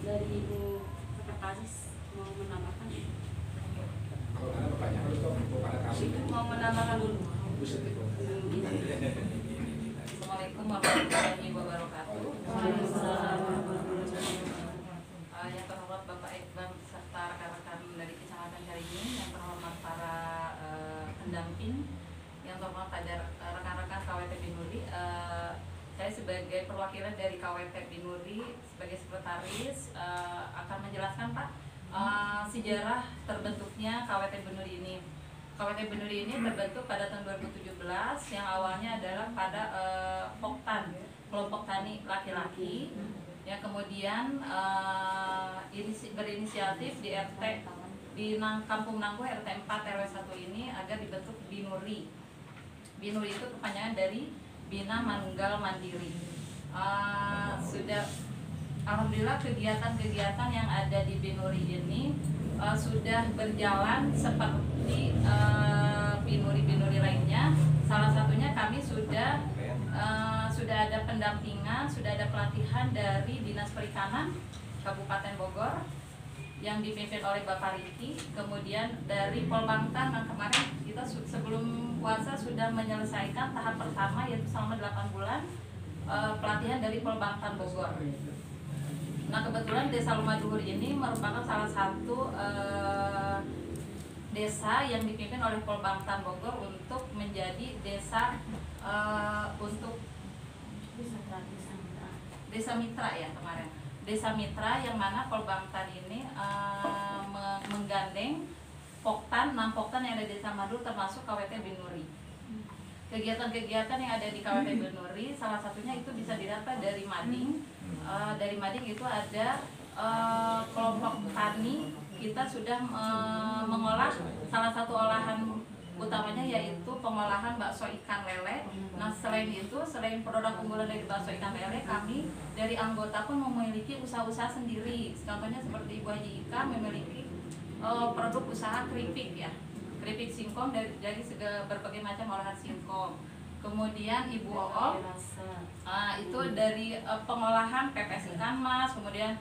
dari Ibu Sekretaris mau menambahkan. Kalau ada pertanyaan itu kepada kami. Mau menambahkan dulu. Ibu Siti. Assalamualaikum warahmatullahi wabarakatuh. Yang terhormat Bapak Ekbam serta rekan-rekan dari Kecamatan Caringin, yang terhormat para pendamping, yang terhormat ada rekan-rekan KWT Binuri. Saya sebagai perwakilan dari KWT Binuri sebagai sekretaris akan menjelaskan Pak sejarah terbentuknya KWT Binuri ini. KWT Binuri ini terbentuk pada tahun 2017 yang awalnya adalah pada Poktan, kelompok tani laki-laki, yang kemudian berinisiatif di RT di Kampung Nanggu RT 4 RW 1 ini agar dibentuk Binuri. Binuri itu kepanjangan dari Bina Manunggal Mandiri. Sudah alhamdulillah kegiatan-kegiatan yang ada di Binuri ini sudah berjalan seperti binuri-binuri lainnya. Salah satunya kami sudah ada pendampingan, sudah ada pelatihan dari Dinas Perikanan Kabupaten Bogor yang dipimpin oleh Bapak Riki. Kemudian dari Polbangtan yang kemarin kita sebelum puasa sudah menyelesaikan tahap pertama, yaitu selama 8 bulan pelatihan dari Polbangtan Bogor. Nah, kebetulan Desa Lumaduhur ini merupakan salah satu desa yang dipimpin oleh Polbangtan Bogor untuk menjadi desa untuk desa mitra ya kemarin. Desa mitra yang mana Polbangtan ini menggandeng Poktan, 6 Poktan yang ada di Desa Madul termasuk KWT Binuri. Kegiatan-kegiatan yang ada di KWT Binuri salah satunya itu bisa didapat dari Mading. Dari Mading itu ada kelompok tani, kita sudah mengolah salah satu olahan utamanya yaitu pengolahan bakso ikan lele. Nah, selain itu, selain produk unggulan dari bakso ikan lele, kami dari anggota pun memiliki usaha-usaha sendiri. Contohnya seperti Ibu Haji Ika memiliki produk usaha keripik ya, keripik singkong dari berbagai macam olahan singkong. Kemudian Ibu Oom itu dari pengolahan pepes ikan mas, kemudian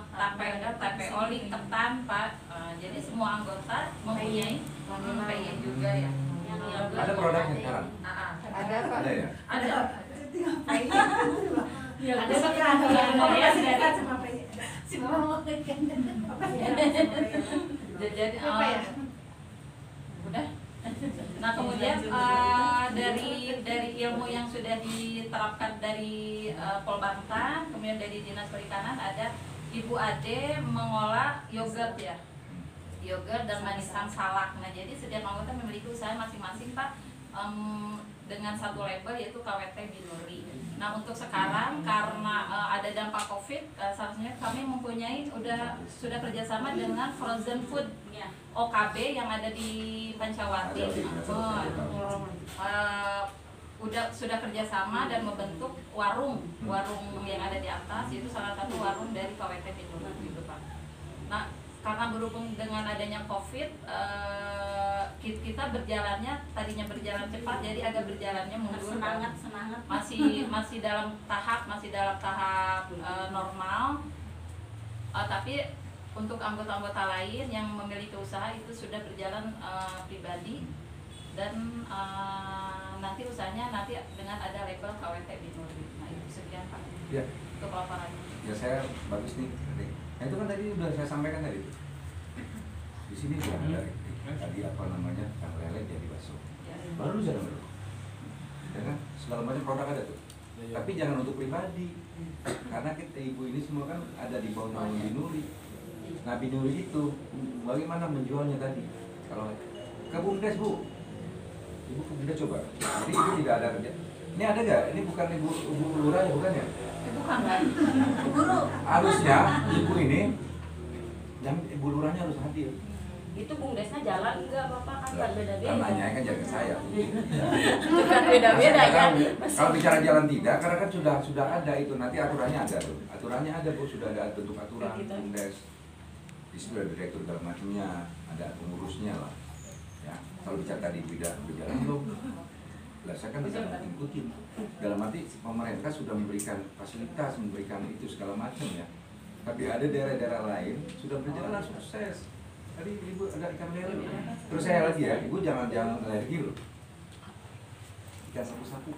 tape oli, ketan Pak. Jadi semua anggota mempunyai PI juga ya. Ada produknya sekarang? Ada Pak. Ada ya? Ada. Ya, Ada sekarang jadi udah. Nah, kemudian dari ilmu yang sudah diterapkan dari Polbangtan, kemudian dari Dinas Perikanan ada Ibu Ade mengolah yogurt ya, yogurt dan manisan salak. Nah, jadi setiap anggota memiliki usaha masing-masing Pak, dengan satu label yaitu KWT Binuri. Nah, untuk sekarang karena ada dampak COVID, seharusnya kami mempunyai sudah kerjasama dengan frozen food OKB yang ada di Pancawati. Sudah kerjasama dan membentuk warung yang ada di atas, itu salah satu warung dari KWT Binuri gitu Pak. Nah, karena berhubung dengan adanya COVID, kita tadinya berjalan cepat, jadi agak berjalannya mundur. Semangat. Masih dalam tahap normal. Tapi untuk anggota-anggota lain yang memiliki usaha itu sudah berjalan pribadi dan nanti usahanya dengan ada label KWT Binuri. Nah, itu sekian Pak. Ya. Untuk laporannya. Ya, saya bagus nih. Nah, itu kan tadi udah saya sampaikan tadi. Di sini juga ada tadi apa namanya, kang lele jadi bakso. Baru jangan dulu. Ya kan? Segala macam produk ada tuh. Tapi jangan untuk pribadi. Karena kita ibu ini semua kan ada di bawah naungan Binuri. Nah, Binuri itu bagaimana menjualnya tadi? Kalau ke BUMDes Bu, Ibu ke BUMDes coba. Jadi ibu tidak ada kerja. Ini ada nggak? Ini bukan ibu lurah ya, bukan ya? Bukan Pak. Guru. Harusnya ibu ini, yang ibu lurahnya harus hadir. itu bumdesnya jalan enggak bapak kan beda-beda. Kan nanya kan jangan saya. Itu kan beda-beda ya. Kalau bicara jalan tidak, karena kan sudah ada itu, nanti aturannya ada tuh. Aturannya ada Bu, sudah ada bentuk aturan Gitu. bumdes. Di situ ada direktur segala macamnya, ada pengurusnya lah. Ya, kalau bicara tadi tidak berjalan belum. Lah saya kan bisa ngikutin. Dalam arti pemerintah sudah memberikan fasilitas, memberikan itu segala macam ya. Tapi ada daerah-daerah lain sudah berjalan sukses. Tadi ibu ada ikan lele. Terus saya lagi ya, ibu jangan alergi loh. Ikan sapu-sapu.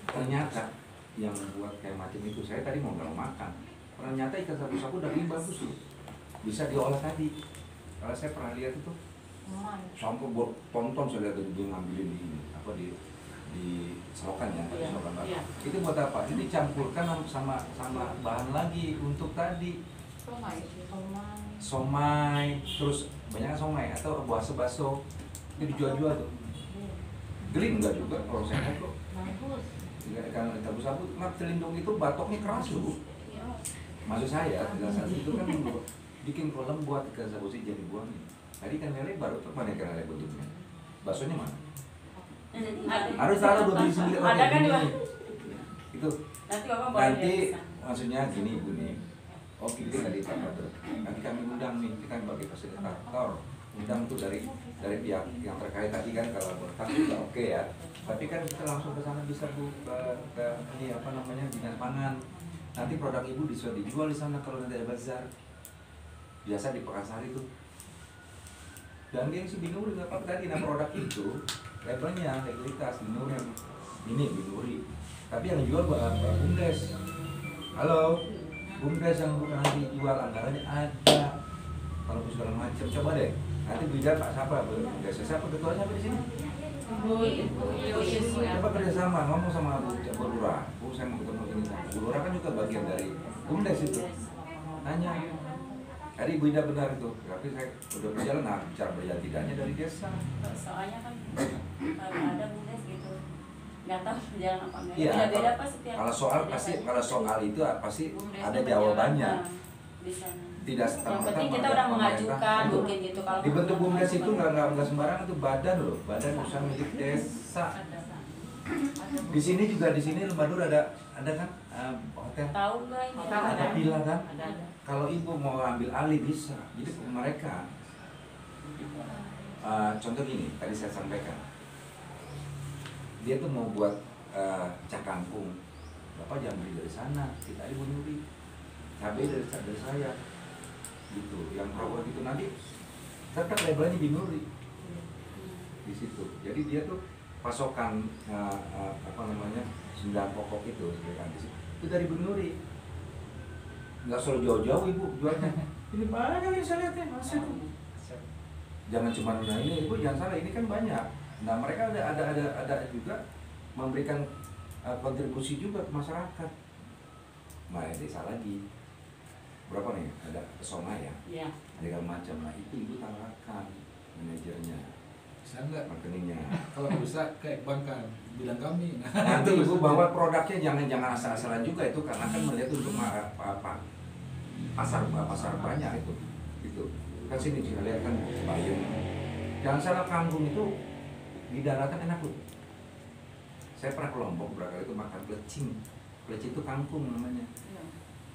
Ternyata yang buat kayak macam itu, saya tadi mau nggak mau makan. Ternyata ikan sapu-sapu daging bagus loh. Bisa diolah tadi. Kalau saya pernah lihat itu, sampai buat tonton saya lihat dia ngambilin di selokan ya, Iya, selokan batu. iya. Itu buat apa? Ini dicampurkan sama bahan lagi untuk tadi somai, terus banyak somai atau bakso itu dijual-jual tuh. Geling enggak juga kalau saya lihat kok. Ikan sapu-sapu, nah celindung itu batoknya keras loh. Maksud saya, penjelasan itu kan bikin kolam buat ikan sapu jadi buang. Tadi ikan lele baru tuh mana ikan lele bentuknya? Baksonya mana? Harus taruh 29 Ada kan, Pak? Itu Nanti bapak boleh nanti bisa. maksudnya gini Bu nih. Oh kita tadi Pak Badr. Nanti kami undang nih, kita sebagai fasilitator. Undang tuh dari pihak yang terkait tadi kan, kalau berkat juga oke ya. Tapi kan kita langsung ke sana bisa Bu, ke ini apa namanya dinas pangan. Nanti produk ibu bisa dijual di sana kalau nanti ada bazar. Biasa di Pekarsari tuh. Dan dia si Binuri nggak apa tadi, nah produk itu levelnya legalitas Binuri, ini Binuri. Tapi yang jual bumdes. Halo, bumdes yang bukan nanti jual anggarannya ada. Kalau segala macam coba deh. Nanti bicara Pak siapa bumdes? Siapa ketuanya siapa di sini? Ibu. Coba kerjasama ngomong sama Bu Lurah. Bu saya mau ketemu ini. Bu Lurah kan juga bagian dari bumdes itu. Tanya. Tadi Bu Ida benar itu, tapi saya udah berjalan, nah cara berjalan tidaknya dari desa. Soalnya kan kalau ada bumdes gitu, nggak tahu jalan apa enggak. Iya, Beda-beda pas setiap. Kalau soal pasti, kalau soal itu pasti ada jawabannya. Di sana. Tidak Yang penting kita udah mengajukan mungkin gitu kalau dibentuk bumdes itu nggak sembarang, itu badan loh, badan usaha milik desa. Di sini juga di sini Lembadur ada kan hotel, tahu nggak ini? ada villa kan. Ada. Kalau ibu mau ambil alih bisa. Jadi mereka contoh gini, tadi saya sampaikan, dia tuh mau buat cak kangkung, bapak jangan beli dari sana, kita di Binuri, cabai dari saya, gitu. Yang rawat gitu nanti tetap labelnya Binuri di situ. Jadi dia tuh pasokan apa namanya sembilan pokok itu itu dari Binuri. Nggak selalu jauh-jauh ibu jualnya. Ini banyak yang saya lihat ya masih. Jangan cuma ini ibu jangan salah, ini kan banyak. Nah mereka ada juga memberikan kontribusi juga ke masyarakat. Nah desa lagi berapa nih, ada pesona ya, Iya. segala macam. Nah itu ibu tawarkan manajernya, Bisa nggak? marketingnya. Kalau bisa kayak bank kan, bilang kami. Nanti ibu bawa produknya jangan asal-asalan juga itu, karena kan melihat untuk apa pasar banyak itu kan sini kita lihat kan bayam. Jangan salah, kangkung itu di daratan enak loh. Saya pernah ke Lombok berkali itu makan plecing itu kangkung namanya.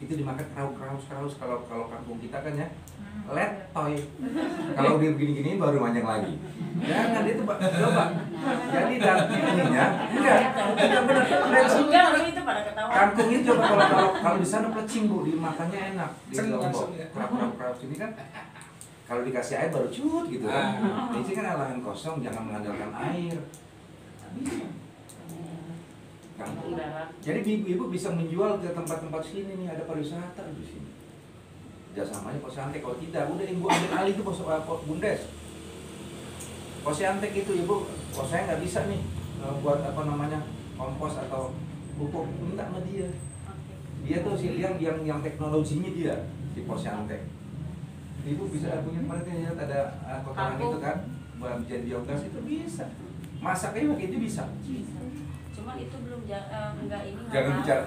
Itu dimakan kraus kalau kangkung kita kan ya letoy. Kalau dia begini-gini baru manjang lagi. Jangan itu Pak, coba. Jadi dagingnya enggak benar. Enggak, orang itu pada ketawa. Kangkung itu coba kalau di sana plecing Bu, dimakannya enak di Lombok. Kraus ini kan kalau dikasih air baru cut gitu kan. Ini kan lahan kosong, jangan mengandalkan air. Kangkung. Jadi ibu bisa menjual ke tempat-tempat sini nih, ada pariwisata di sini. Kerjasamanya Posyantek, kalau tidak udah ibu ambil alih itu bumdes. Posyantek itu ibu, saya nggak bisa nih buat apa namanya kompos atau pupuk, minta sama dia. Dia tuh sih yang teknologinya dia di Posyantek. Ibu bisa punya penelitian, ada kotoran itu kan buat jadi biogas itu bisa. Masaknya pakai itu bisa. Cuman itu belum enggak ini.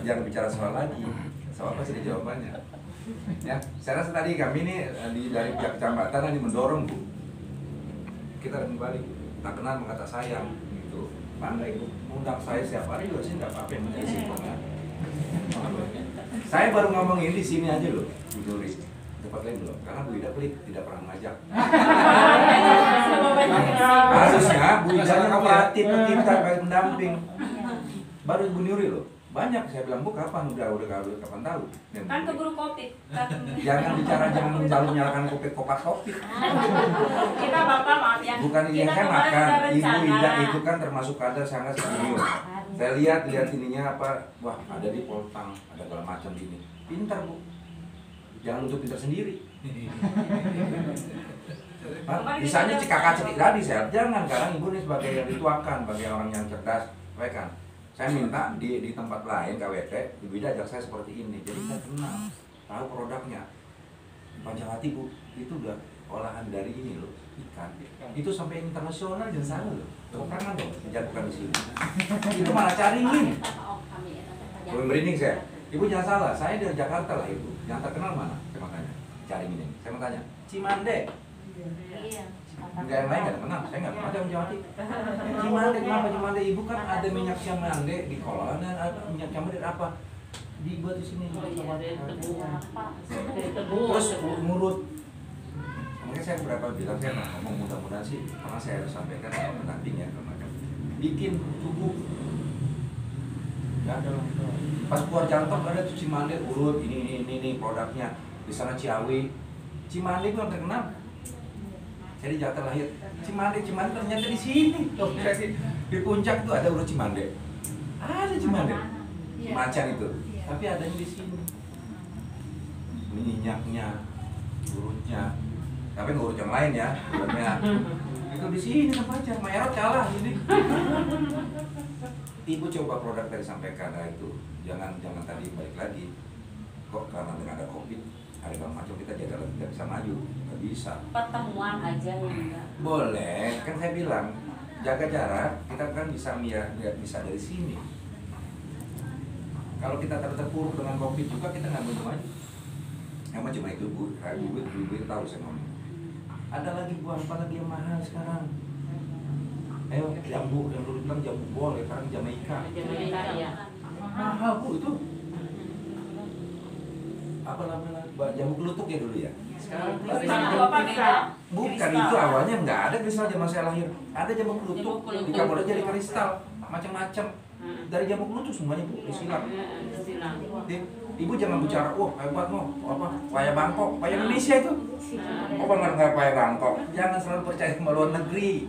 Jangan bicara soal lagi. Soal apa sih jawabannya? Ya, saya rasa tadi kami ini dari pihak kecamatan ini mendorong Bu. Kita kembali, tak kenal mengata sayang gitu. Bangga Ibu, undang saya setiap hari juga sih nggak apa-apa yang menjadi simpelnya. Saya baru ngomongin di sini aja loh, Bu Nuri. Tempat lain belum, karena Bu Ida pelit, tidak pernah ngajak. Harusnya Bu Idanya kooperatif ke kita sebagai pendamping. Baru Bu Nuri loh. Banyak saya bilang, Bu kapan udah kapan tahu. Kan keburu Covid. Jangan bicara jangan selalu menyalahkan kopas Covid. Kita Bapak maaf ya. Bukan yang Kita saya kemarin makan, udah Ibu rencana. Ida itu kan termasuk kader sangat senior. Saya lihat ininya apa, wah ada di Poltang, ada segala macam gini. Pintar Bu, jangan untuk pintar sendiri. Misalnya cikakak cedik tadi saya jangan, karena Ibu ini sebagai yang dituakan, sebagai orang yang cerdas, baik kan? Saya minta di tempat lain KWT, Ibu Ida ajak saya seperti ini, jadi saya kenal, tahu produknya. Panjawati Bu, itu udah olahan dari ini loh, ikan. Itu sampai internasional dan salah loh. Tepuk tangan dong, dijatuhkan di sini. Itu malah caringin. Belum merinding saya. Ibu jangan salah, saya dari Jakarta lah Ibu. Yang terkenal mana? Saya mau tanya. Caringin ini. Saya mau tanya. Cimande. Iya. Enggak yang lain nggak kenal. Saya nggak pernah ada Jawa. Cimande kenapa Cimande? Ibu kan ada minyak Cimande di kolam dan ada minyak Cimande apa? Dibuat di sini. Terus ngurut. Makanya saya berapa bilang saya ngomong mudah-mudahan sih, karena saya harus sampaikan sama pendamping ya macam. Bikin tubuh. Ya ada lah. Pas keluar Jantok ada tuh Cimande urut ini produknya. Di sana Ciawi. Cimande itu yang terkenal. Saya di Jakarta lahir. Cimande ternyata di sini. Tuh, di puncak tuh ada urut Cimande. Ada Cimande. Macan itu. Tapi adanya di sini. Minyaknya, urutnya. Tapi nggak urut yang lain ya, urutnya. Itu di sini tempatnya. Mayarot kalah ini. Ibu coba produk dari sampaikan itu. Jangan tadi balik lagi. Kok karena dengan ada Covid, ada bang macam kita tidak bisa maju, nggak bisa. Pertemuan aja ya enggak. Boleh, kan saya bilang jaga jarak, kita kan bisa lihat bisa dari sini. Kalau kita terpuruk dengan Covid juga kita nggak mau maju. Emang cuma itu Bu, ibu tahu saya ngomong. Ada lagi Bu, apa lagi yang mahal sekarang? Ayo jambu, yang dulu bilang jambu boleh, sekarang Jamaika. Jamaika ya. Mahal Bu itu. Apa namanya? Jambu kelutuk ya dulu ya. Sekarang Sama Bapak beda. bukan itu awalnya nggak ada kristal zaman saya lahir. Ada jambu kelutuk Jambu kelutuk. di Kamboja jadi kristal macam-macam. Dari jambu kelutuk semuanya Bu disilang. Silang. Ibu jangan bicara, wah hebat mau apa? Wayang Bangkok, wayang Indonesia itu. Oh benar nggak wayang Bangkok? Jangan selalu percaya sama luar negeri.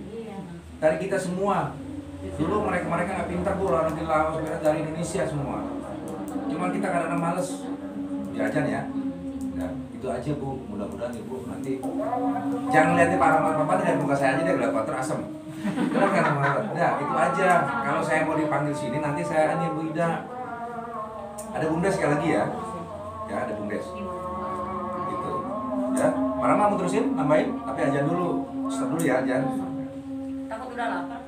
Dari kita semua. Dulu mereka nggak pintar Bu, luar negeri Laos dari Indonesia semua. Cuma kita kadang-kadang males diajan ya. Nah, itu aja Bu, mudah-mudahan Ibu nanti jangan lihat Pak Rahmat Bapak dari muka saya aja deh, udah kotor asem. Benar kan Rahmat? Nah, itu aja. Kalau saya mau dipanggil sini nanti saya ini Bu Ida. Ada bumdes sekali lagi ya. Ya, ada bumdes. Gitu. Ya, Pak Rahmat mau terusin, nambahin, tapi ajan dulu. Stop dulu ya, ajan. Takut udah lapar.